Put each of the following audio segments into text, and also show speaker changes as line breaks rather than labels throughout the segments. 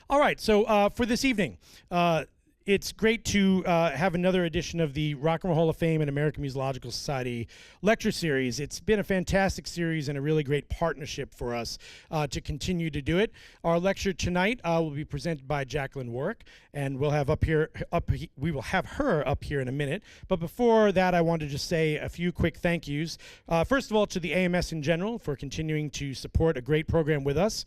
All right, so for this evening, it's great to have another edition of the Rock and Roll Hall of Fame and American Musicological Society lecture series. It's been a fantastic series and a really great partnership for us to continue to do it. Our lecture tonight will be presented by Jacqueline Warwick, and we'll have we will have her up here in a minute. But before that, I want to just say a few quick thank yous. First of all, to the AMS in general for continuing to support a great program with us.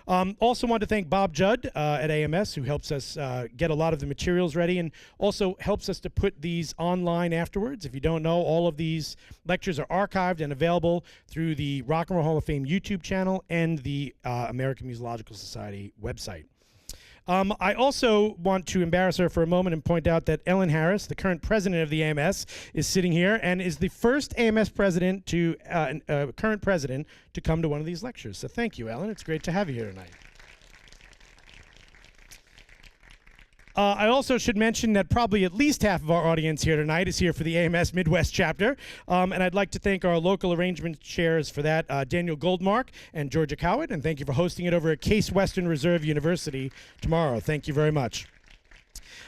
Also want to thank Bob Judd at AMS, who helps us get a lot of the materials ready and also helps us to put these online afterwards. If you don't know, all of these lectures are archived and available through the Rock and Roll Hall of Fame YouTube channel and the American Musicological Society website. I also want to embarrass her for a moment and point out that Ellen Harris, the current president of the AMS, is sitting here and is the first AMS president to, current president to come to one of these lectures. So thank you, Ellen. It's great to have you here tonight. I also should mention that probably at least half of our audience here tonight is here for the AMS Midwest chapter. And I'd like to thank our local arrangement chairs for that, Daniel Goldmark and Georgia Cowett, and thank you for hosting it over at Case Western Reserve University tomorrow. Thank you very much.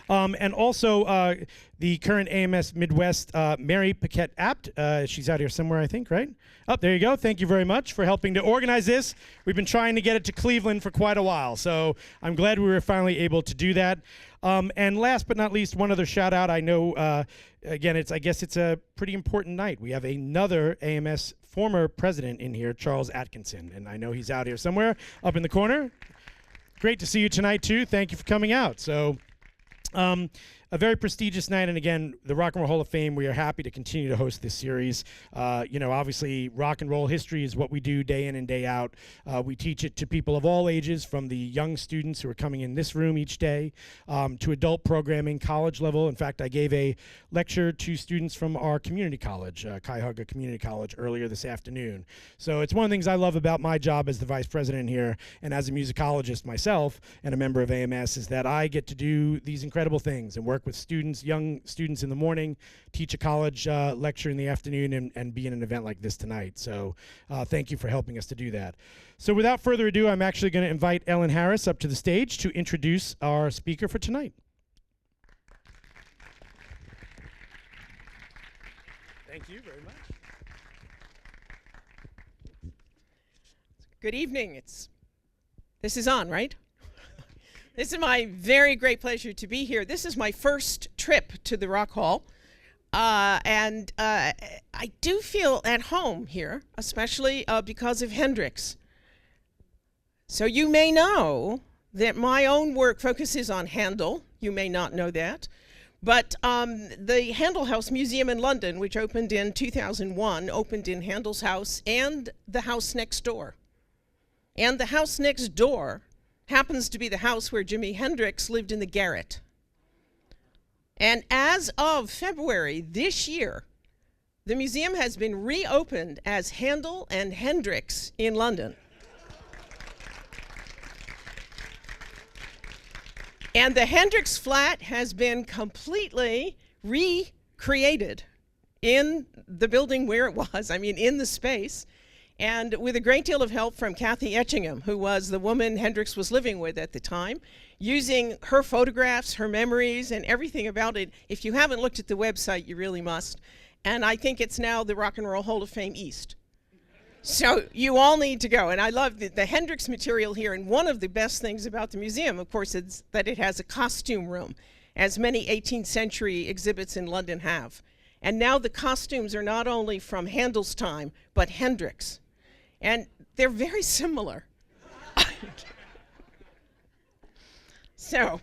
And also the current AMS Midwest, Mary Paquette Apt. She's out here somewhere, I think, right? Oh, there you go. Thank you very much for helping to organize this. We've been trying to get it to Cleveland for quite a while, so I'm glad we were finally able to do that. And last but not least, one other shout out. I know, again, I guess it's a pretty important night. We have another AMS former president in here, Charles Atkinson, and I know he's out here somewhere up in the corner. Great to see you tonight, too. Thank you for coming out. So. A very prestigious night, and again, the Rock and Roll Hall of Fame, we are happy to continue to host this series. You know, obviously, rock and roll history is what we do day in and day out. We teach it to people of all ages, from the young students who are coming in this room each day, to adult programming, college level. In fact, I gave a lecture to students from our community college, Cuyahoga Community College, earlier this afternoon. So it's one of the things I love about my job as the vice president here, and as a musicologist myself, and a member of AMS, is that I get to do these incredible things and work with students, young students in the morning, teach a college lecture in the afternoon, and be in an event like this tonight. So thank you for helping us to do that. So without further ado, I'm actually going to invite Ellen Harris up to the stage to introduce our speaker for tonight. Thank you very much.
Good evening. This is on, right? This is my very great pleasure to be here. This is my first trip to the Rock Hall, and I do feel at home here, especially because of Hendrix. So you may know that my own work focuses on Handel. You may not know that. But the Handel House Museum in London, which opened in 2001, opened in Handel's house and the house next door. And the house next door happens to be the house where Jimi Hendrix lived in the garret. And as of February this year, the museum has been reopened as Handel and Hendrix in London. And the Hendrix flat has been completely recreated in the building where it was, I mean, in the space. And with a great deal of help from Kathy Etchingham, who was the woman Hendrix was living with at the time, using her photographs, her memories, and everything about it. If you haven't looked at the website, you really must. And I think it's now the Rock and Roll Hall of Fame East. So you all need to go. And I love the Hendrix material here. And one of the best things about the museum, of course, is that it has a costume room, as many 18th century exhibits in London have. And now the costumes are not only from Handel's time, but Hendrix. And they're very similar. So,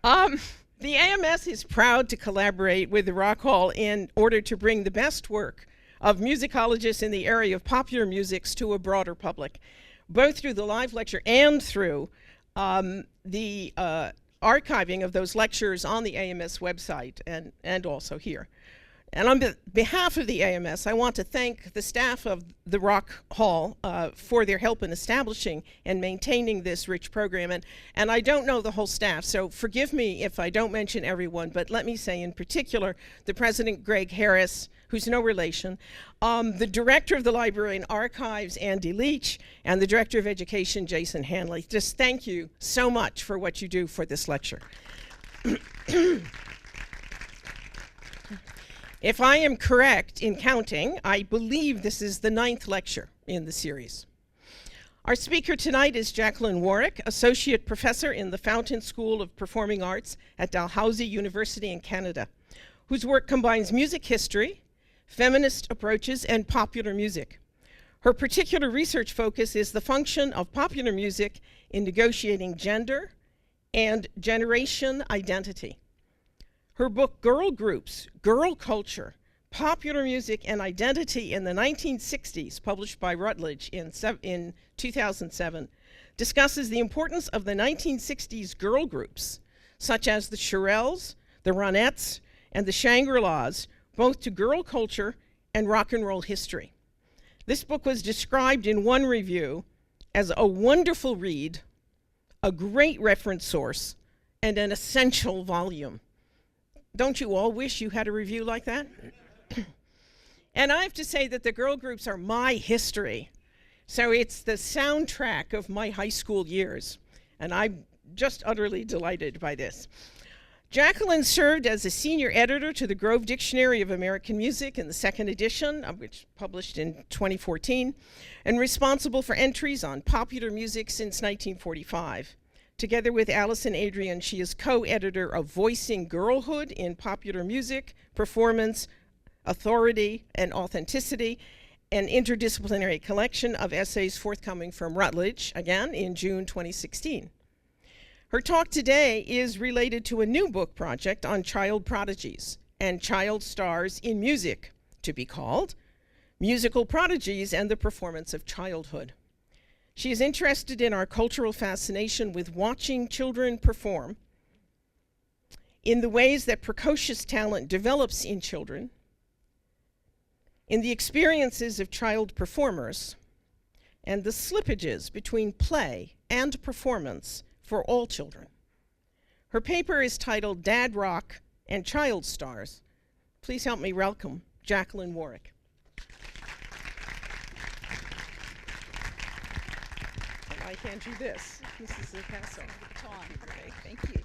the AMS is proud to collaborate with the Rock Hall in order to bring the best work of musicologists in the area of popular musics to a broader public, both through the live lecture and through the archiving of those lectures on the AMS website and also here. And on behalf of the AMS, I want to thank the staff of the Rock Hall for their help in establishing and maintaining this rich program. And I don't know the whole staff, so forgive me if I don't mention everyone, but let me say in particular, the president, Greg Harris, who's no relation, the director of the Library and Archives, Andy Leach, and the director of education, Jason Hanley. Just thank you so much for what you do for this lecture. If I am correct in counting, I believe this is the 9th lecture in the series. Our speaker tonight is Jacqueline Warwick, Associate Professor in the Fountain School of Performing Arts at Dalhousie University in Canada, whose work combines music history, feminist approaches, and popular music. Her particular research focus is the function of popular music in negotiating gender and generation identity. Her book, Girl Groups, Girl Culture, Popular Music and Identity in the 1960s, published by Routledge in 2007, discusses the importance of the 1960s girl groups, such as the Shirelles, the Ronettes, and the Shangri-Las, both to girl culture and rock and roll history. This book was described in one review as a wonderful read, a great reference source, and an essential volume. Don't you all wish you had a review like that? And I have to say that the girl groups are my history. So it's the soundtrack of my high school years. And I'm just utterly delighted by this. Jacqueline served as a senior editor to the Grove Dictionary of American Music in the 2nd edition, which published in 2014, and responsible for entries on popular music since 1945. Together with Allison Adrian, she is co-editor of Voicing Girlhood in Popular Music, Performance, Authority, and Authenticity, an interdisciplinary collection of essays forthcoming from Routledge, again, in June 2016. Her talk today is related to a new book project on child prodigies and child stars in music, to be called Musical Prodigies and the Performance of Childhood. She is interested in our cultural fascination with watching children perform, in the ways that precocious talent develops in children, in the experiences of child performers, and the slippages between play and performance for all children. Her paper is titled Dad Rock and Child Stars. Please help me welcome Jacqueline Warwick. I hand you this. This is the pencil. Okay, thank you.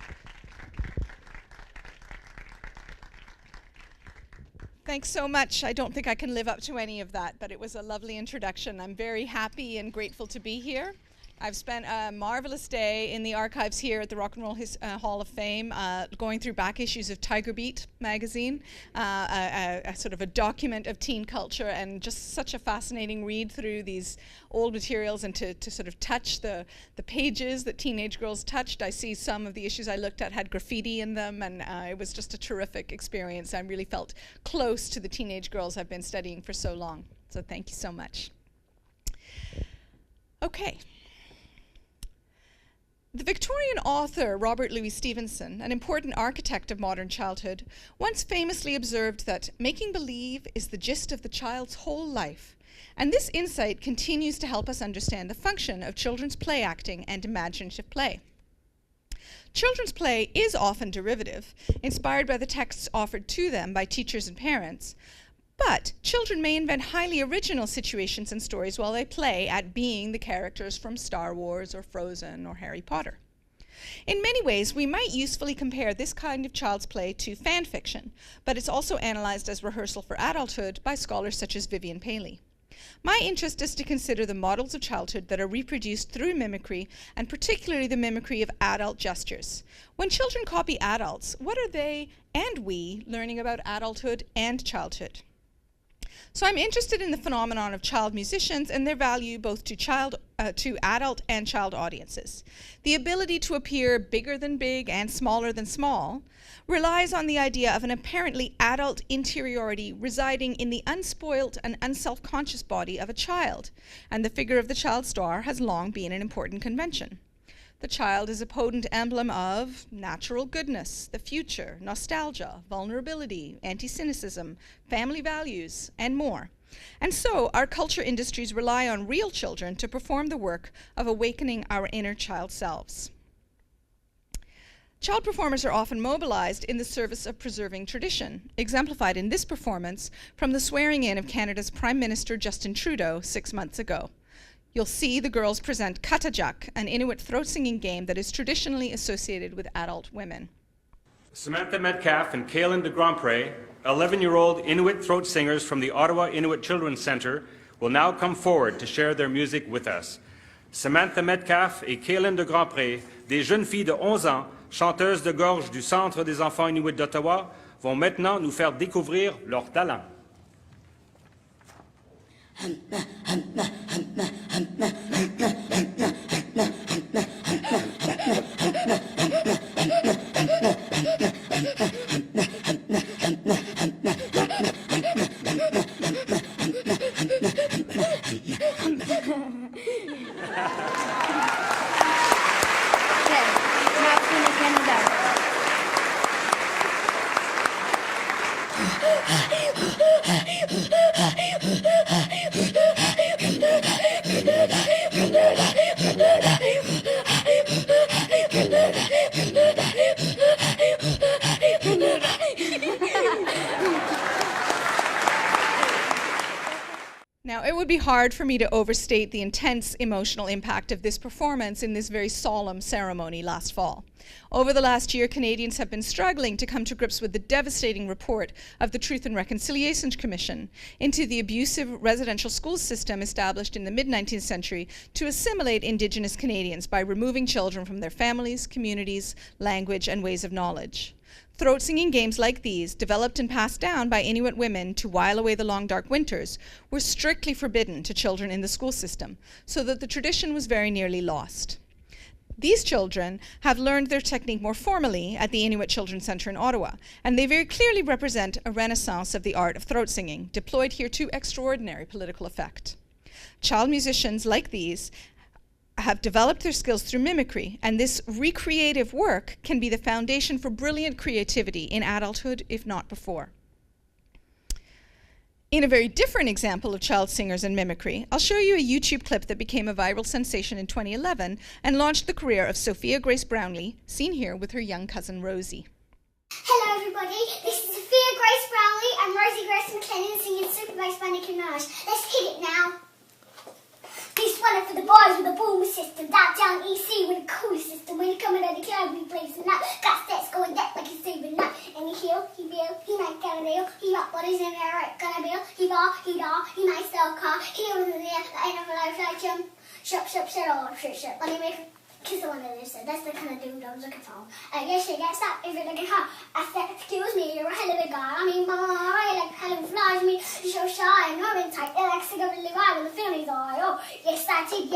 Thanks so much. I don't think I can live up to any of that, but it was a lovely introduction. I'm very happy and grateful to be here. I've spent a marvelous day in the archives here at the Rock and Roll Hall of Fame, going through back issues of Tiger Beat magazine, a sort of a document of teen culture, and just such a fascinating read through these old materials and to sort of touch the pages that teenage girls touched. I see some of the issues I looked at had graffiti in them, and it was just a terrific experience. I really felt close to the teenage girls I've been studying for so long. So thank you so much. Okay. The Victorian author Robert Louis Stevenson, an important architect of modern childhood, once famously observed that making believe is the gist of the child's whole life, and this insight continues to help us understand the function of children's play acting and imaginative play. Children's play is often derivative, inspired by the texts offered to them by teachers and parents, but children may invent highly original situations and stories while they play at being the characters from Star Wars or Frozen or Harry Potter. In many ways, we might usefully compare this kind of child's play to fan fiction, but it's also analyzed as rehearsal for adulthood by scholars such as Vivian Paley. My interest is to consider the models of childhood that are reproduced through mimicry, and particularly the mimicry of adult gestures. When children copy adults, what are they and we learning about adulthood and childhood? So I'm interested in the phenomenon of child musicians and their value both to adult and child audiences. The ability to appear bigger than big and smaller than small relies on the idea of an apparently adult interiority residing in the unspoilt and unself-conscious body of a child, and the figure of the child star has long been an important convention. The child is a potent emblem of natural goodness, the future, nostalgia, vulnerability, anti-cynicism, family values, and more. And so our culture industries rely on real children to perform the work of awakening our inner child selves. Child performers are often mobilized in the service of preserving tradition, exemplified in this performance from the swearing in of Canada's Prime Minister Justin Trudeau 6 months ago. You'll see the girls present katajak, an Inuit throat singing game that is traditionally associated with adult women.
Samantha Metcalf and Kaylin de Grandpré, 11-year-old Inuit throat singers from the Ottawa Inuit Children's Centre, will now come forward to share their music with us. Samantha Metcalf et Kaylin de Grandpré, des jeunes filles de 11 ans, chanteuses de gorge du Centre des enfants inuits d'Ottawa, vont maintenant nous faire découvrir leur talent.
Now, it would be hard for me to overstate the intense emotional impact of this performance in this very solemn ceremony last fall. Over the last year, Canadians have been struggling to come to grips with the devastating report of the Truth and Reconciliation Commission into the abusive residential school system established in the mid-19th century to assimilate Indigenous Canadians by removing children from their families, communities, language, and ways of knowledge. Throat singing games like these, developed and passed down by Inuit women to while away the long dark winters, were strictly forbidden to children in the school system, so that the tradition was very nearly lost. These children have learned their technique more formally at the Inuit Children's Centre in Ottawa, and they very clearly represent a renaissance of the art of throat singing, deployed here to extraordinary political effect. Child musicians like these have developed their skills through mimicry, and this recreative work can be the foundation for brilliant creativity in adulthood, if not before. In a very different example of child singers and mimicry, I'll show you a YouTube clip that became a viral sensation in 2011 and launched the career of Sophia Grace Brownlee, seen here with her young cousin Rosie.
Hello everybody, this is Sophia Grace Brownlee and Rosie Grace McLennan singing Super Bass by Nicki Minaj. Let's hit it now. This one is for the boys with the boomer system, that down EC with a cooler system. When you come out of the club, we play some night. Got stats going deck like it's saving night. And he heal, he build, he might get a deal. He rock bodies in there, right? Gonna build, he ball, he doll, he might sell a car. He was in there, I never life like him. Shut, all shit. Let me make kiss the one that they said. That's the kind of dude I was looking for. I guess you get stopped if you're looking hot. I said, excuse me, you're a hell of a guy. I mean, like hell of a flies. I mean, you're so shy and Norman tight. They like to go really wild when the feelings are. Oh, yes, I did.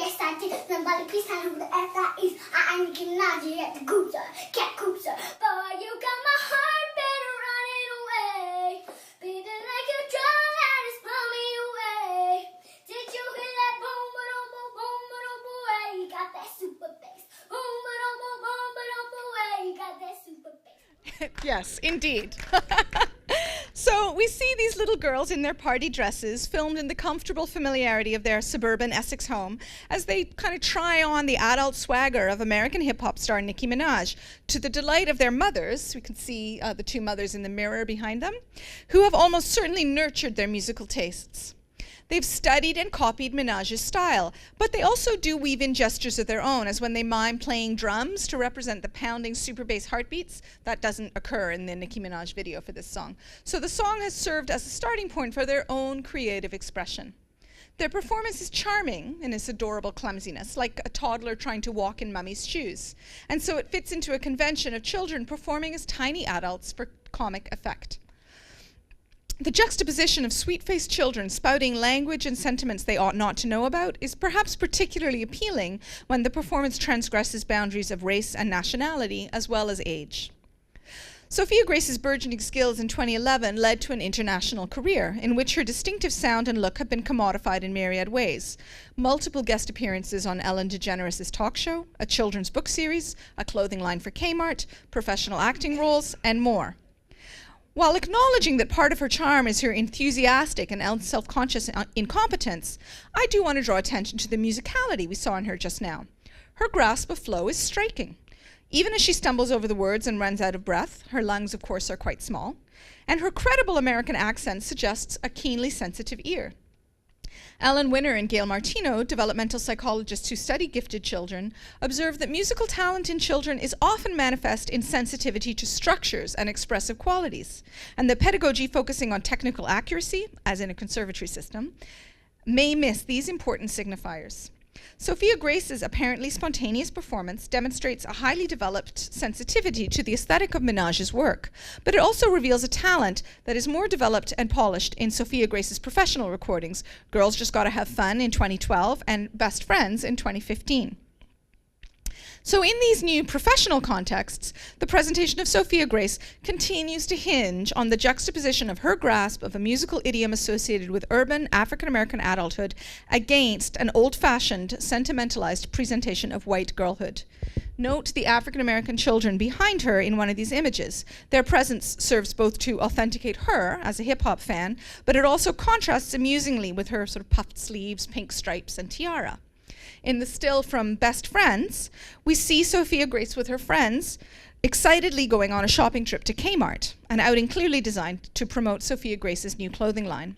Somebody please tell me who the F that is. I'm Nicki Minaj, you get the gooser. Cat gooser. Boy, you got my heart better running away. Beating like a drum that is pulling me away. Did you hear that boom, boom, boom, boom, boom, boom? You got that super bass. Boom, boom, boom, boom, boom, boom. You got that super bass.
Yes, indeed. So we see these little girls in their party dresses, filmed in the comfortable familiarity of their suburban Essex home, as they kind of try on the adult swagger of American hip-hop star Nicki Minaj, to the delight of their mothers. We can see the two mothers in the mirror behind them, who have almost certainly nurtured their musical tastes. They've studied and copied Minaj's style, but they also do weave in gestures of their own, as when they mime playing drums to represent the pounding super bass heartbeats. That doesn't occur in the Nicki Minaj video for this song. So the song has served as a starting point for their own creative expression. Their performance is charming in its adorable clumsiness, like a toddler trying to walk in mummy's shoes. And so it fits into a convention of children performing as tiny adults for comic effect. The juxtaposition of sweet-faced children spouting language and sentiments they ought not to know about is perhaps particularly appealing when the performance transgresses boundaries of race and nationality as well as age. Sophia Grace's burgeoning skills in 2011 led to an international career in which her distinctive sound and look have been commodified in myriad ways. Multiple guest appearances on Ellen DeGeneres' talk show, a children's book series, a clothing line for Kmart, professional acting roles, and more. While acknowledging that part of her charm is her enthusiastic and self-conscious incompetence, I do want to draw attention to the musicality we saw in her just now. Her grasp of flow is striking. Even as she stumbles over the words and runs out of breath, her lungs, of course, are quite small, and her credible American accent suggests a keenly sensitive ear. Alan Winner and Gail Martino, developmental psychologists who study gifted children, observe that musical talent in children is often manifest in sensitivity to structures and expressive qualities, and that pedagogy focusing on technical accuracy, as in a conservatory system, may miss these important signifiers. Sophia Grace's apparently spontaneous performance demonstrates a highly developed sensitivity to the aesthetic of Minaj's work, but it also reveals a talent that is more developed and polished in Sophia Grace's professional recordings, Girls Just Gotta Have Fun in 2012 and Best Friends in 2015. So in these new professional contexts, the presentation of Sophia Grace continues to hinge on the juxtaposition of her grasp of a musical idiom associated with urban African-American adulthood against an old-fashioned, sentimentalized presentation of white girlhood. Note the African-American children behind her in one of these images. Their presence serves both to authenticate her as a hip-hop fan, but it also contrasts amusingly with her sort of puffed sleeves, pink stripes, and tiara. In the still from Best Friends, we see Sophia Grace with her friends excitedly going on a shopping trip to Kmart, an outing clearly designed to promote Sophia Grace's new clothing line.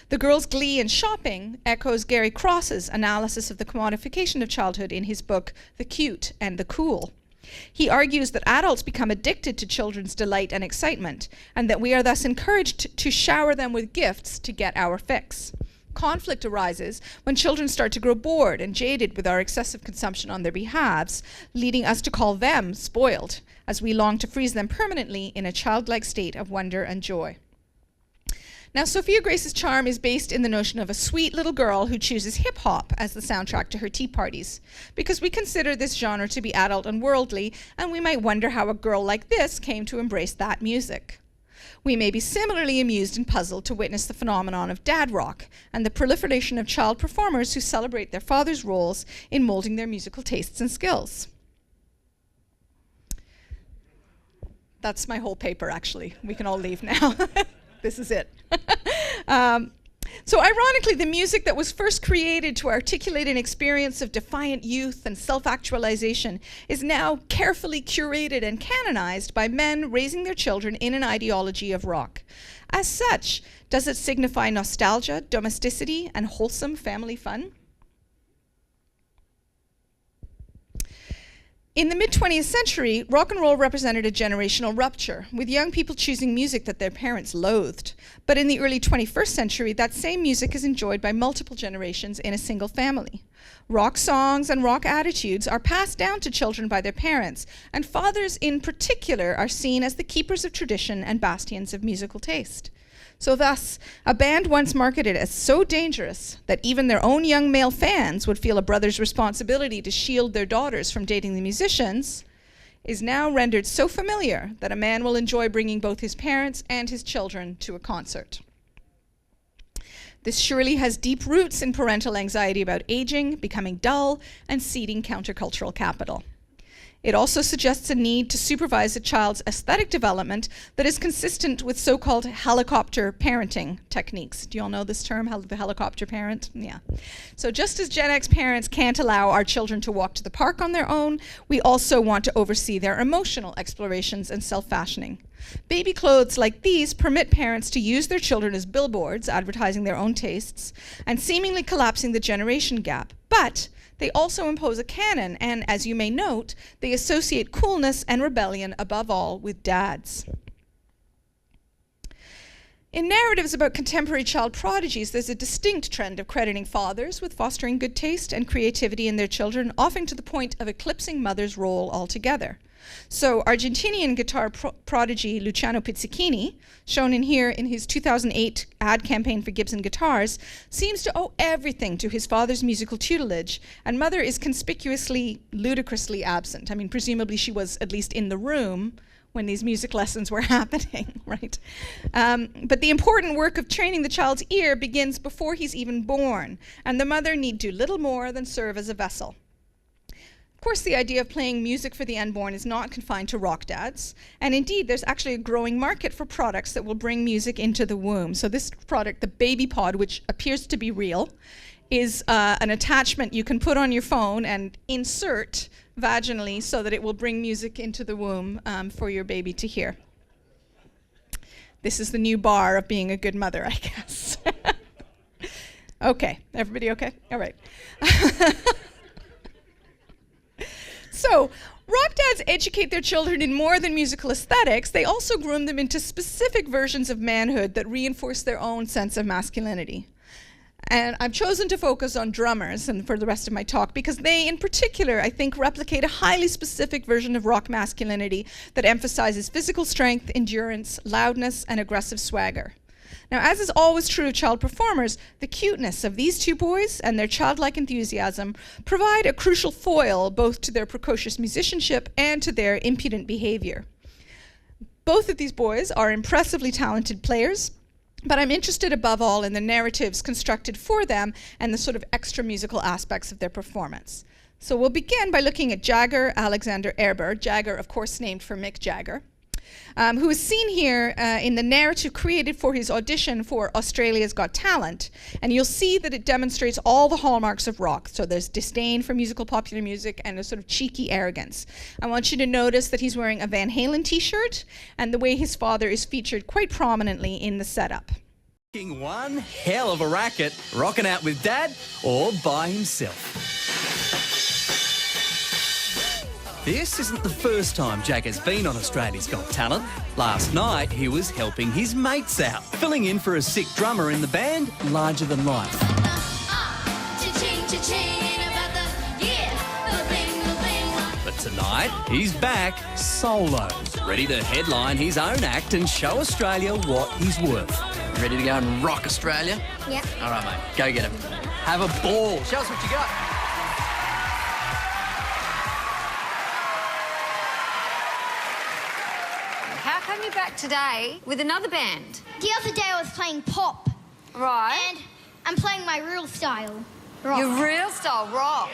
The girls' glee in shopping echoes Gary Cross's analysis of the commodification of childhood in his book, The Cute and the Cool. He argues that adults become addicted to children's delight and excitement, and that we are thus encouraged to shower them with gifts to get our fix. Conflict arises when children start to grow bored and jaded with our excessive consumption on their behalves, leading us to call them spoiled, as we long to freeze them permanently in a childlike state of wonder and joy. Now, Sophia Grace's charm is based in the notion of a sweet little girl who chooses hip-hop as the soundtrack to her tea parties, because we consider this genre to be adult and worldly, and we might wonder how a girl like this came to embrace that music. We may be similarly amused and puzzled to witness the phenomenon of dad rock and the proliferation of child performers who celebrate their father's roles in molding their musical tastes and skills. That's my whole paper, actually. We can all leave now. This is it. So ironically, the music that was first created to articulate an experience of defiant youth and self-actualization is now carefully curated and canonized by men raising their children in an ideology of rock. As such, does it signify nostalgia, domesticity, and wholesome family fun? In the mid-20th century, rock and roll represented a generational rupture, with young people choosing music that their parents loathed. But in the early 21st century, that same music is enjoyed by multiple generations in a single family. Rock songs and rock attitudes are passed down to children by their parents, and fathers in particular are seen as the keepers of tradition and bastions of musical taste. So thus, a band once marketed as so dangerous that even their own young male fans would feel a brother's responsibility to shield their daughters from dating the musicians is now rendered so familiar that a man will enjoy bringing both his parents and his children to a concert. This surely has deep roots in parental anxiety about aging, becoming dull, and ceding countercultural capital. It also suggests a need to supervise a child's aesthetic development that is consistent with so-called helicopter parenting techniques. Do you all know this term, the helicopter parent? Yeah. So just as Gen X parents can't allow our children to walk to the park on their own, we also want to oversee their emotional explorations and self-fashioning. Baby clothes like these permit parents to use their children as billboards, advertising their own tastes, and seemingly collapsing the generation gap. But they also impose a canon, and as you may note, they associate coolness and rebellion above all with dads. In narratives about contemporary child prodigies, there's a distinct trend of crediting fathers with fostering good taste and creativity in their children, often to the point of eclipsing mother's role altogether. So Argentinian guitar prodigy Luciano Pizzichini, shown in here in his 2008 ad campaign for Gibson guitars, seems to owe everything to his father's musical tutelage, and mother is conspicuously, ludicrously absent. I mean, presumably she was at least in the room when these music lessons were happening, right? But the important work of training the child's ear begins before he's even born, and the mother need do little more than serve as a vessel. Of course, the idea of playing music for the unborn is not confined to rock dads, and indeed there's actually a growing market for products that will bring music into the womb. So this product, the Baby Pod, which appears to be real, is an attachment you can put on your phone and insert vaginally so that it will bring music into the womb for your baby to hear. This is the new bar of being a good mother, I guess. Okay, everybody okay? All right. So, rock dads educate their children in more than musical aesthetics. They also groom them into specific versions of manhood that reinforce their own sense of masculinity. And I've chosen to focus on drummers and for the rest of my talk because they, in particular, I think, replicate a highly specific version of rock masculinity that emphasizes physical strength, endurance, loudness, and aggressive swagger. Now, as is always true of child performers, the cuteness of these two boys and their childlike enthusiasm provide a crucial foil both to their precocious musicianship and to their impudent behavior. Both of these boys are impressively talented players, but I'm interested above all in the narratives constructed for them and the sort of extra musical aspects of their performance. So we'll begin by looking at Jagger Alexander Erber, Jagger, of course, named for Mick Jagger, who is seen here in the narrative created for his audition for Australia's Got Talent. And you'll see that it demonstrates all the hallmarks of rock. So there's disdain for musical popular music and a sort of cheeky arrogance. I want you to notice that he's wearing a Van Halen t-shirt and the way his father is featured quite prominently in the setup.
One hell of a racket, rocking out with Dad or by himself. This isn't the first time Jagger's been on Australia's Got Talent. Last night, he was helping his mates out, filling in for a sick drummer in the band, Larger Than Life. But tonight, he's back solo, ready to headline his own act and show Australia what he's worth.
Ready to go and rock Australia?
Yep.
All right, mate. Go get him. Have a ball. Show us what you got.
How come you're back today with another band?
The other day I was playing pop.
Right.
And I'm playing my real style. Rock.
Your real style rock.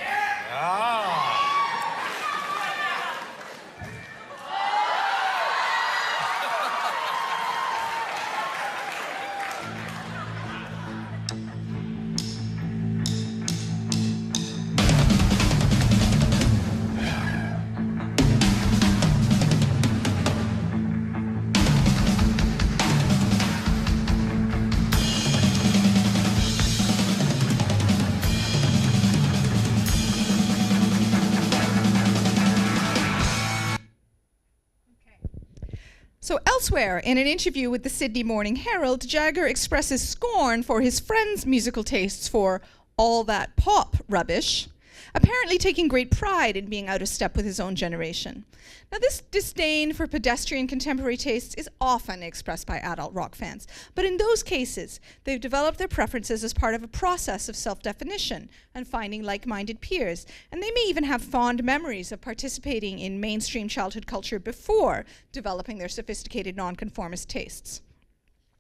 So elsewhere, in an interview with the Sydney Morning Herald, Jagger expresses scorn for his friends' musical tastes for all that pop rubbish, apparently taking great pride in being out of step with his own generation. Now, this disdain for pedestrian contemporary tastes is often expressed by adult rock fans, but in those cases, they've developed their preferences as part of a process of self-definition and finding like-minded peers, and they may even have fond memories of participating in mainstream childhood culture before developing their sophisticated nonconformist tastes.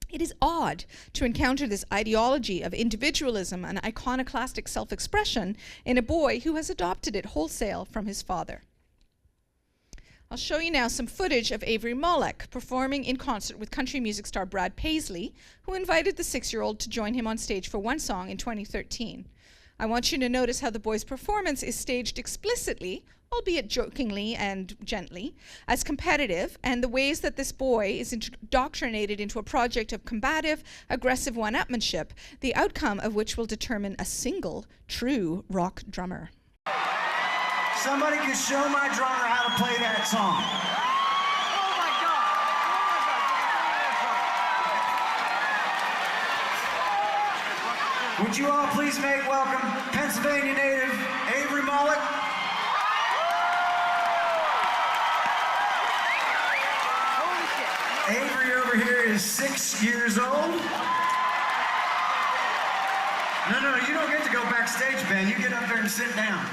It is odd to encounter this ideology of individualism and iconoclastic self-expression in a boy who has adopted it wholesale from his father. I'll show you now some footage of Avery Mollick performing in concert with country music star Brad Paisley, who invited the 6-year-old to join him on stage for one song in 2013. I want you to notice how the boy's performance is staged explicitly, albeit jokingly and gently, as competitive, and the ways that this boy is indoctrinated into a project of combative, aggressive one-upmanship, the outcome of which will determine a single true rock drummer.
Somebody can show my drummer how to play that song. Would you all please make welcome Pennsylvania native Avery Mollick? Avery over here is 6 years old. No, you don't get to go backstage, Ben. You get up there and sit down.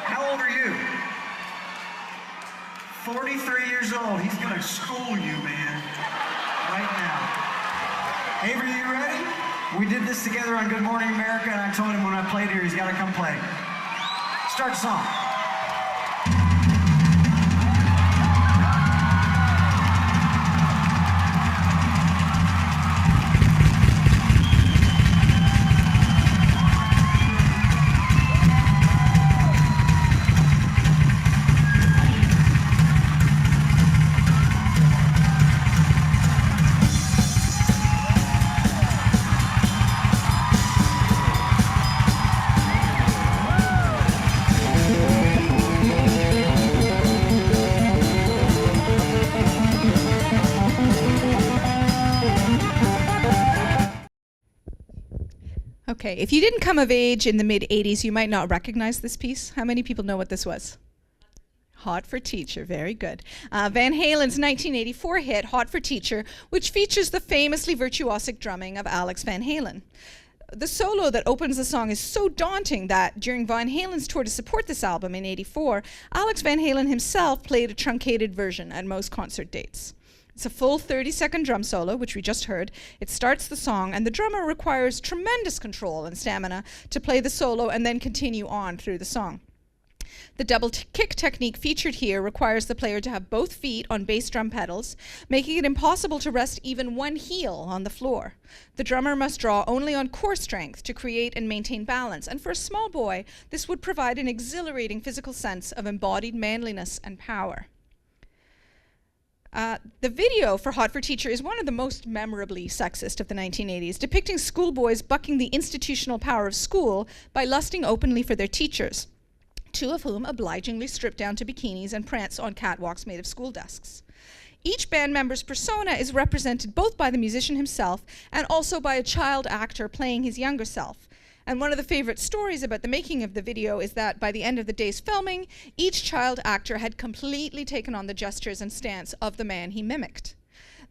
How old are you? 43 years old. He's gonna school you, man, right now. Avery, you ready? We did this together on Good Morning America, and I told him when I played here, he's gotta come play. Start the song.
Okay, if you didn't come of age in the mid-'80s, you might not recognize this piece. How many people know what this was? Hot for Teacher, very good. Van Halen's 1984 hit, Hot for Teacher, which features the famously virtuosic drumming of Alex Van Halen. The solo that opens the song is so daunting that during Van Halen's tour to support this album in '84, Alex Van Halen himself played a truncated version at most concert dates. It's a full 30-second drum solo, which we just heard. It starts the song, and the drummer requires tremendous control and stamina to play the solo and then continue on through the song. The double kick technique featured here requires the player to have both feet on bass drum pedals, making it impossible to rest even one heel on the floor. The drummer must draw only on core strength to create and maintain balance, and for a small boy, this would provide an exhilarating physical sense of embodied manliness and power. The video for Hot for Teacher is one of the most memorably sexist of the 1980s, depicting schoolboys bucking the institutional power of school by lusting openly for their teachers, two of whom obligingly strip down to bikinis and prance on catwalks made of school desks. Each band member's persona is represented both by the musician himself and also by a child actor playing his younger self. And one of the favorite stories about the making of the video is that by the end of the day's filming, each child actor had completely taken on the gestures and stance of the man he mimicked.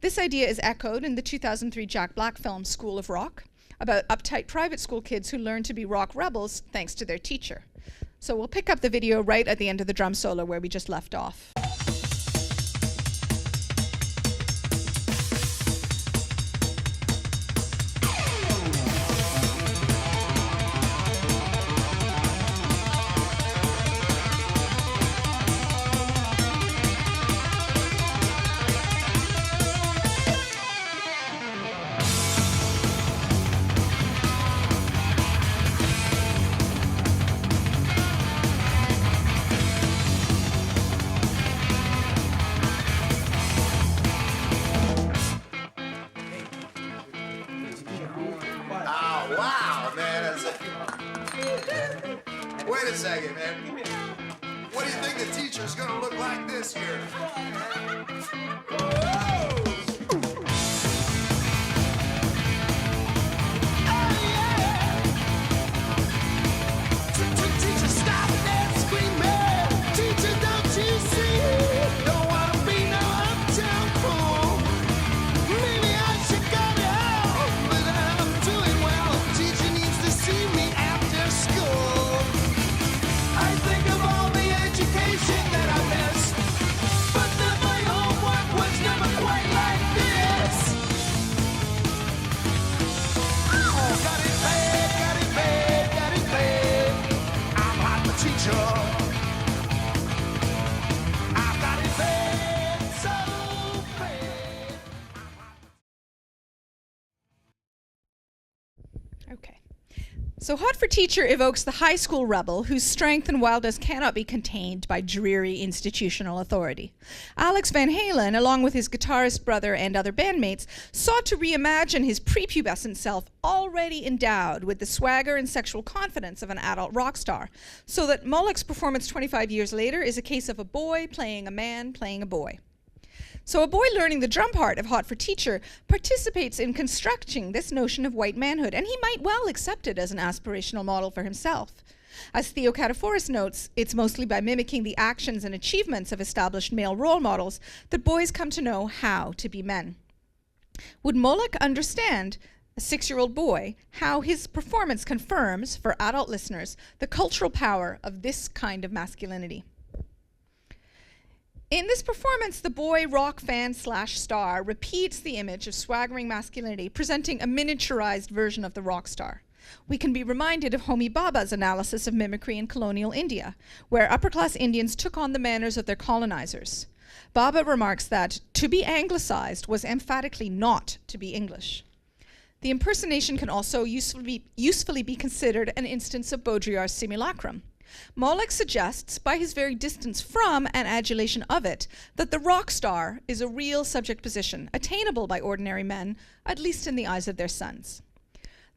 This idea is echoed in the 2003 Jack Black film School of Rock, about uptight private school kids who learn to be rock rebels thanks to their teacher. So we'll pick up the video right at the end of the drum solo where we just left off.
Wait a second, man. What do you think the teacher's gonna look like this year? Teacher, stop that screaming. Teacher, don't you see? Don't wanna be no uptown fool. Maybe I should go to hell, but I'm doing well. Teacher needs to see me after school. I think of all the education that I missed, but then my homework was never quite like this. Oh, got it bad, got it bad, got it bad. I'm hot for teacher. I've got it bad, so bad.
Okay. So Hot for Teacher evokes the high school rebel whose strength and wildness cannot be contained by dreary institutional authority. Alex Van Halen, along with his guitarist brother and other bandmates, sought to reimagine his prepubescent self already endowed with the swagger and sexual confidence of an adult rock star, so that Moloch's performance 25 years later is a case of a boy playing a man playing a boy. So a boy learning the drum part of Hot for Teacher participates in constructing this notion of white manhood, and he might well accept it as an aspirational model for himself. As Theo Cataforis notes, it's mostly by mimicking the actions and achievements of established male role models that boys come to know how to be men. Would Moloch understand, a 6-year-old boy, how his performance confirms, for adult listeners, the cultural power of this kind of masculinity? In this performance, the boy rock fan slash star repeats the image of swaggering masculinity, presenting a miniaturized version of the rock star. We can be reminded of Homi Bhabha's analysis of mimicry in colonial India, where upper-class Indians took on the manners of their colonizers. Bhabha remarks that to be anglicized was emphatically not to be English. The impersonation can also usefully be considered an instance of Baudrillard's simulacrum. Molech suggests, by his very distance from and adulation of it, that the rock star is a real subject position, attainable by ordinary men, at least in the eyes of their sons.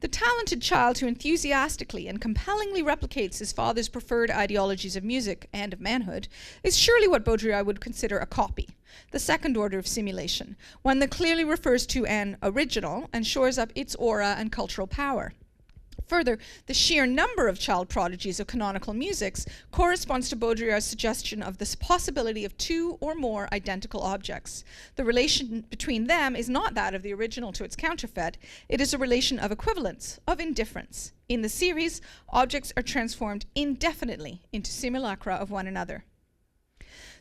The talented child who enthusiastically and compellingly replicates his father's preferred ideologies of music and of manhood is surely what Baudrillard would consider a copy, the second order of simulation, one that clearly refers to an original and shores up its aura and cultural power. Further, the sheer number of child prodigies of canonical musics corresponds to Baudrillard's suggestion of this possibility of two or more identical objects. The relation between them is not that of the original to its counterfeit, it is a relation of equivalence, of indifference. In the series, objects are transformed indefinitely into simulacra of one another.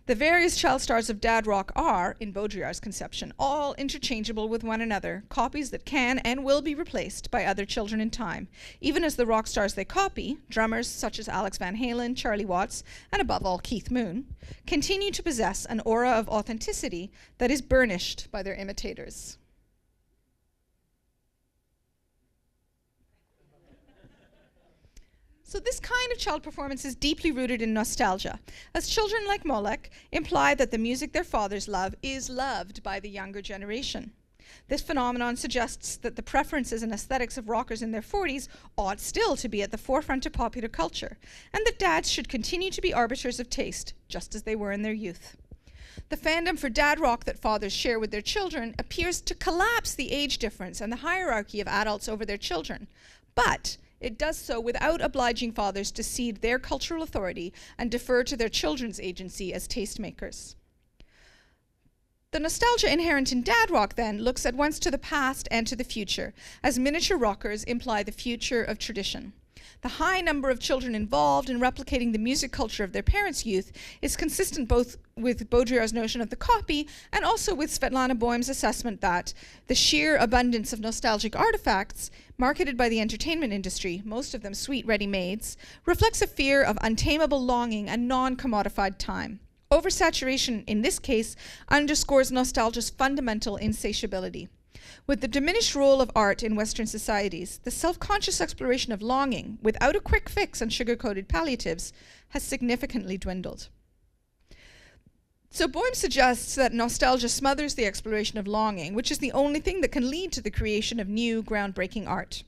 The various child stars of dad rock are, in Baudrillard's conception, all interchangeable with one another, copies that can and will be replaced by other children in time, even as the rock stars they copy, drummers such as Alex Van Halen, Charlie Watts, and above all Keith Moon, continue to possess an aura of authenticity that is burnished by their imitators. So this kind of child performance is deeply rooted in nostalgia, as children like Molech imply that the music their fathers love is loved by the younger generation. This phenomenon suggests that the preferences and aesthetics of rockers in their 40s ought still to be at the forefront of popular culture, and that dads should continue to be arbiters of taste, just as they were in their youth. The fandom for dad rock that fathers share with their children appears to collapse the age difference and the hierarchy of adults over their children, but it does so without obliging fathers to cede their cultural authority and defer to their children's agency as tastemakers. The nostalgia inherent in dad rock, then, looks at once to the past and to the future, as miniature rockers imply the future of tradition. The high number of children involved in replicating the music culture of their parents' youth is consistent both with Baudrillard's notion of the copy and also with Svetlana Boym's assessment that the sheer abundance of nostalgic artifacts marketed by the entertainment industry, most of them sweet ready-mades, reflects a fear of untamable longing and non-commodified time. Oversaturation, in this case, underscores nostalgia's fundamental insatiability. With the diminished role of art in Western societies, the self-conscious exploration of longing, without a quick fix and sugar-coated palliatives, has significantly dwindled. So Boym suggests that nostalgia smothers the exploration of longing, which is the only thing that can lead to the creation of new, groundbreaking art.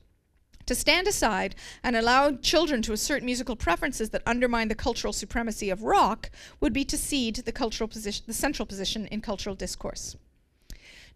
To stand aside and allow children to assert musical preferences that undermine the cultural supremacy of rock would be to cede the central position in cultural discourse.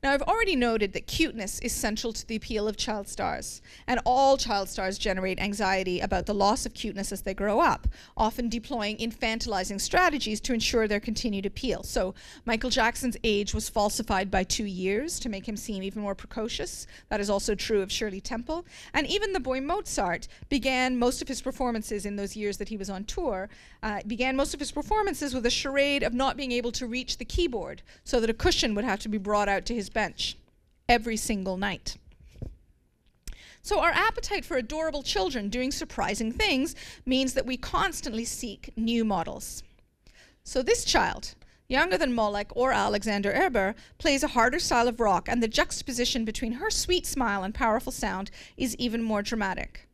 Now, I've already noted that cuteness is central to the appeal of child stars, and all child stars generate anxiety about the loss of cuteness as they grow up, often deploying infantilizing strategies to ensure their continued appeal. So Michael Jackson's age was falsified by 2 years to make him seem even more precocious. That is also true of Shirley Temple. And even the boy Mozart began most of his performances in those years that he was on tour, began most of his performances with a charade of not being able to reach the keyboard, so that a cushion would have to be brought out to his bench every single night. So our appetite for adorable children doing surprising things means that we constantly seek new models. So this child, younger than Molech or Alexander Erber, plays a harder style of rock, and the juxtaposition between her sweet smile and powerful sound is even more dramatic.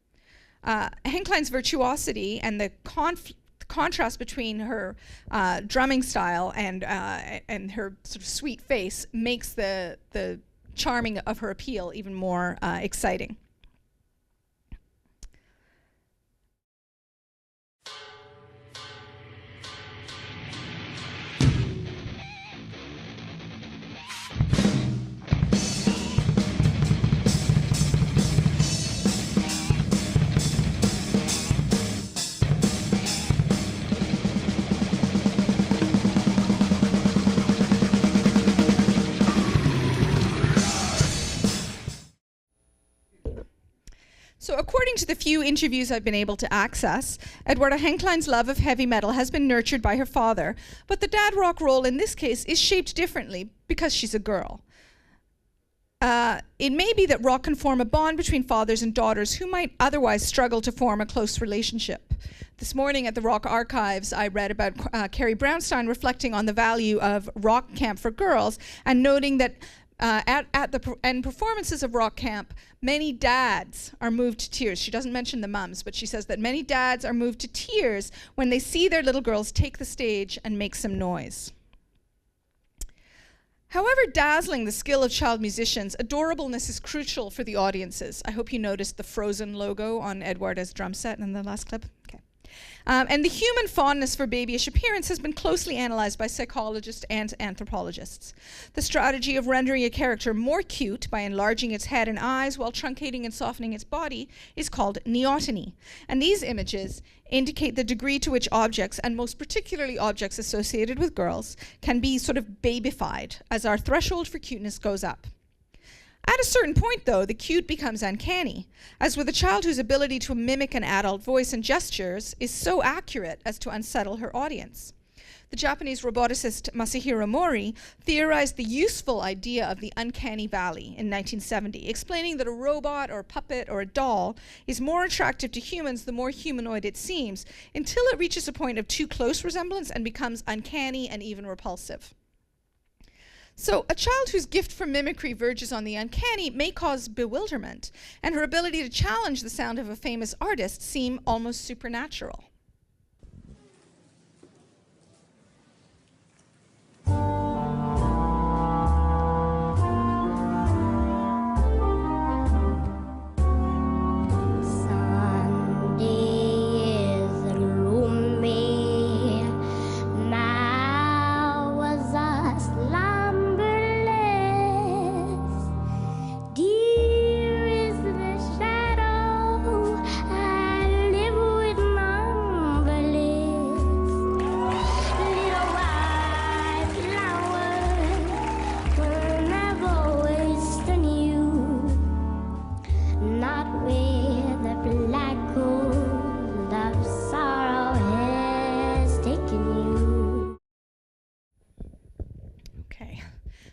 Henklein's virtuosity and the contrast between her drumming style and her sort of sweet face makes the charming of her appeal even more exciting. So according to the few interviews I've been able to access, Edwarda Henklein's love of heavy metal has been nurtured by her father, but the dad rock role in this case is shaped differently because she's a girl. It may be that rock can form a bond between fathers and daughters who might otherwise struggle to form a close relationship. This morning at the Rock Archives, I read about Carrie Brownstein reflecting on the value of rock camp for girls and noting that at the end performances of rock camp, many dads are moved to tears. She doesn't mention the mums, but she says that many dads are moved to tears when they see their little girls take the stage and make some noise. However dazzling the skill of child musicians, adorableness is crucial for the audiences. I hope you noticed the Frozen logo on Edwarda's drum set in the last clip. Okay. And the human fondness for babyish appearance has been closely analyzed by psychologists and anthropologists. The strategy of rendering a character more cute by enlarging its head and eyes while truncating and softening its body is called neoteny. And these images indicate the degree to which objects, and most particularly objects associated with girls, can be sort of babyfied as our threshold for cuteness goes up. At a certain point, though, the cute becomes uncanny, as with a child whose ability to mimic an adult voice and gestures is so accurate as to unsettle her audience. The Japanese roboticist Masahiro Mori theorized the useful idea of the uncanny valley in 1970, explaining that a robot or a puppet or a doll is more attractive to humans the more humanoid it seems, until it reaches a point of too close resemblance and becomes uncanny and even repulsive. So a child whose gift for mimicry verges on the uncanny may cause bewilderment, and her ability to challenge the sound of a famous artist seem almost supernatural.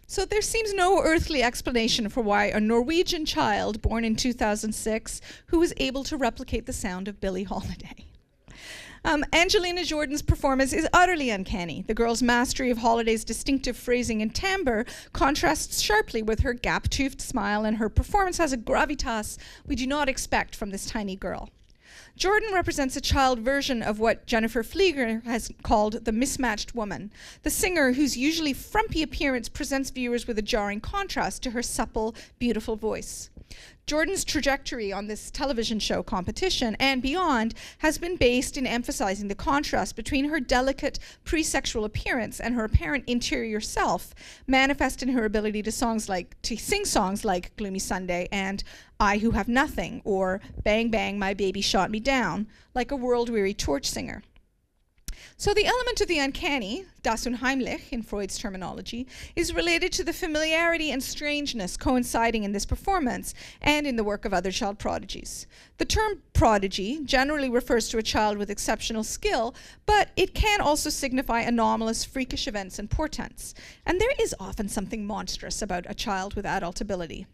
So there seems no earthly explanation for why a Norwegian child born in 2006 who was able to replicate the sound of Billie Holiday. Angelina Jordan's performance is utterly uncanny. The girl's mastery of Holiday's distinctive phrasing and timbre contrasts sharply with her gap-toothed smile, and her performance has a gravitas we do not expect from this tiny girl. Jordan represents a child version of what Jennifer Flieger has called the mismatched woman, the singer whose usually frumpy appearance presents viewers with a jarring contrast to her supple, beautiful voice. Jordan's trajectory on this television show competition and beyond has been based in emphasizing the contrast between her delicate pre-sexual appearance and her apparent interior self, manifest in her ability to sing songs like Gloomy Sunday and I Who Have Nothing, or Bang Bang My Baby Shot Me Down, like a world-weary torch singer. So the element of the uncanny, das Unheimlich in Freud's terminology, is related to the familiarity and strangeness coinciding in this performance and in the work of other child prodigies. The term prodigy generally refers to a child with exceptional skill, but it can also signify anomalous, freakish events and portents. And there is often something monstrous about a child with adult ability.